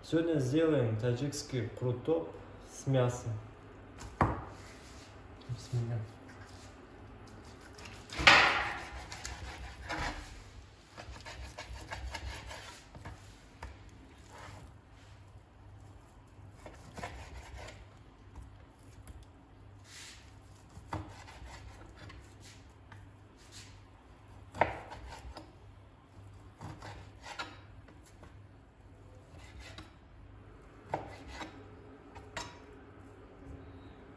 Сегодня сделаем таджикский крутоп с мясом. Бисмилля.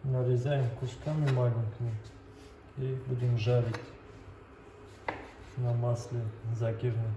Нарезаем кусками маленькими и будем жарить на масле загирном.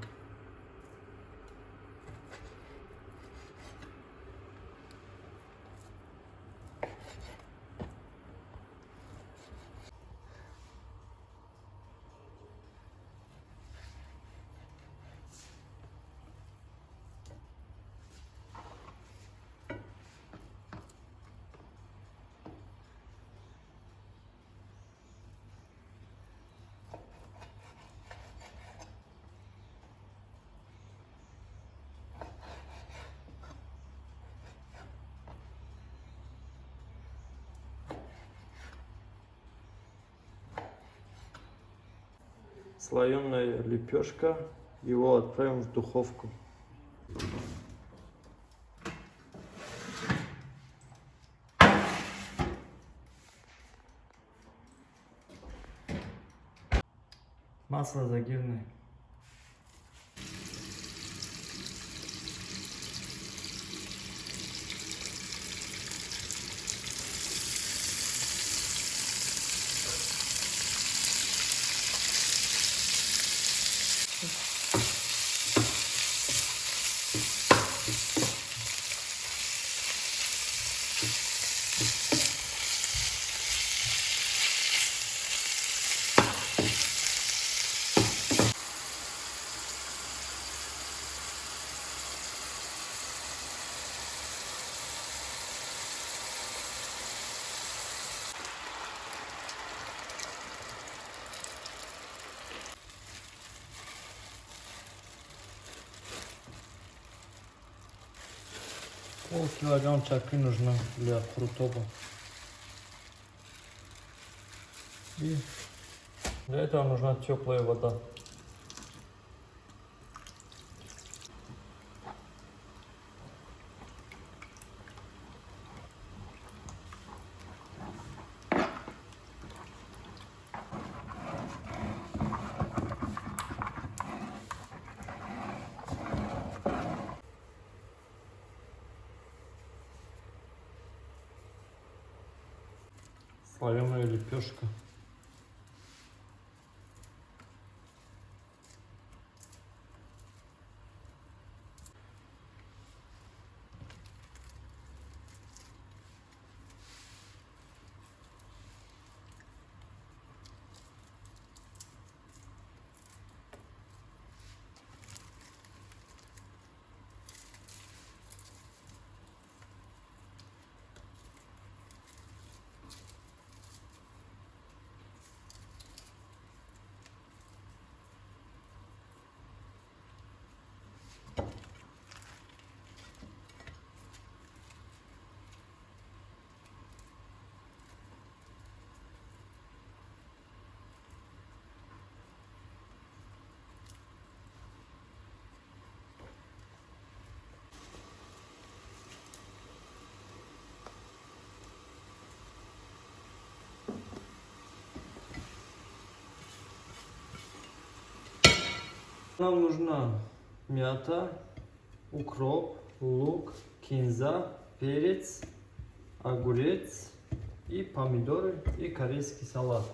Слоеная лепешка, его отправим в духовку. Масло загирное. Полкилограмм чакры нужно для крутопа. И для этого нужна теплая вода. Слоеная лепешка. Нам нужна мята, укроп, лук, кинза, перец, огурец и помидоры и корейский салат.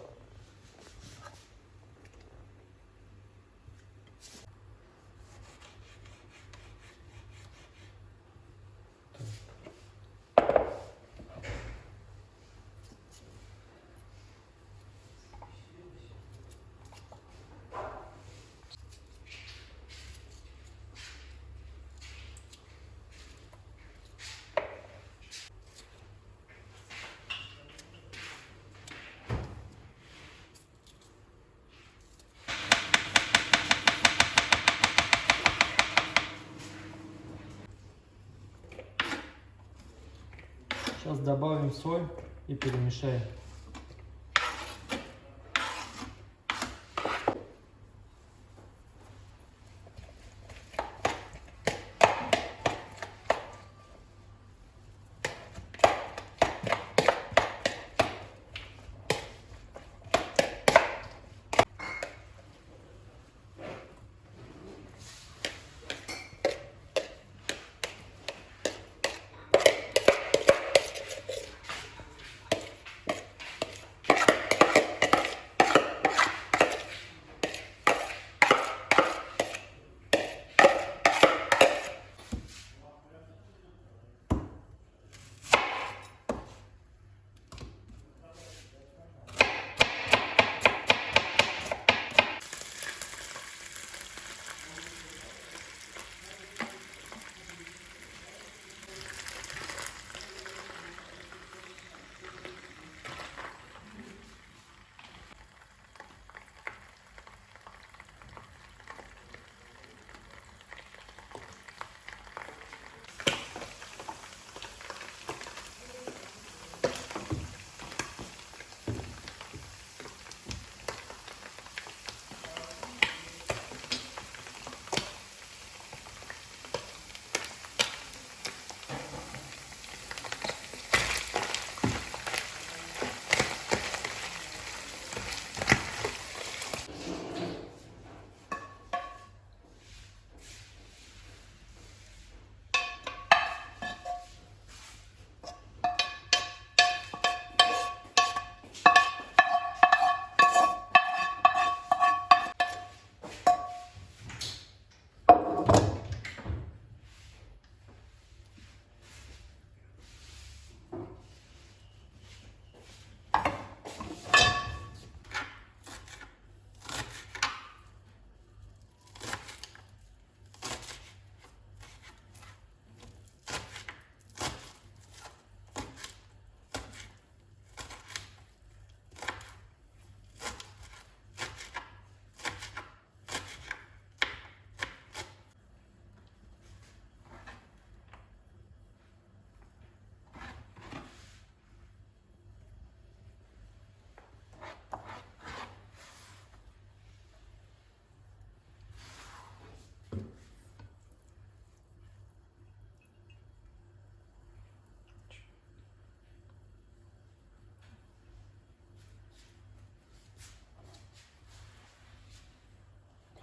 Сейчас добавим соль и перемешаем.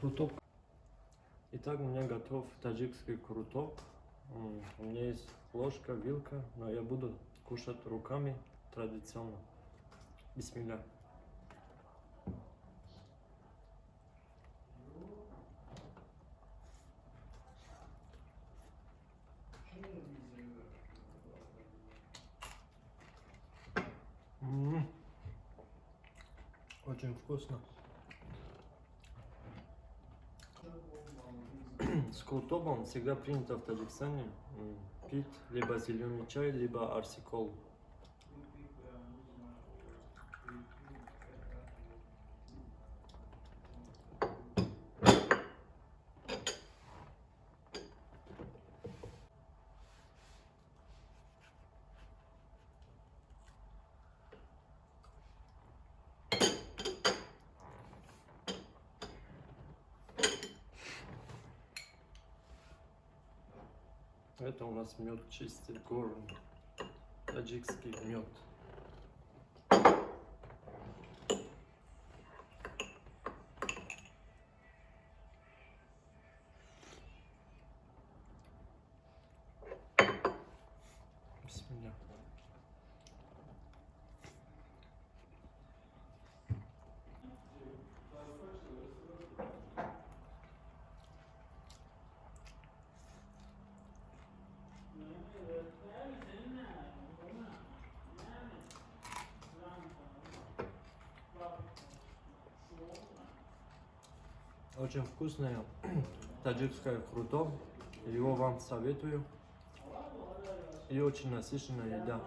Круток. Итак, у меня готов таджикский круток. У меня есть ложка, вилка, но я буду кушать руками традиционно. Бисмилля. Очень вкусно. С крутоком всегда принято в Таджикистане пить либо зеленый чай, либо арсикол. Это у нас мед чистый, горный, таджикский мед. Бисмилля. Очень вкусная таджикская круток. Его вам советую. И очень насыщенная еда.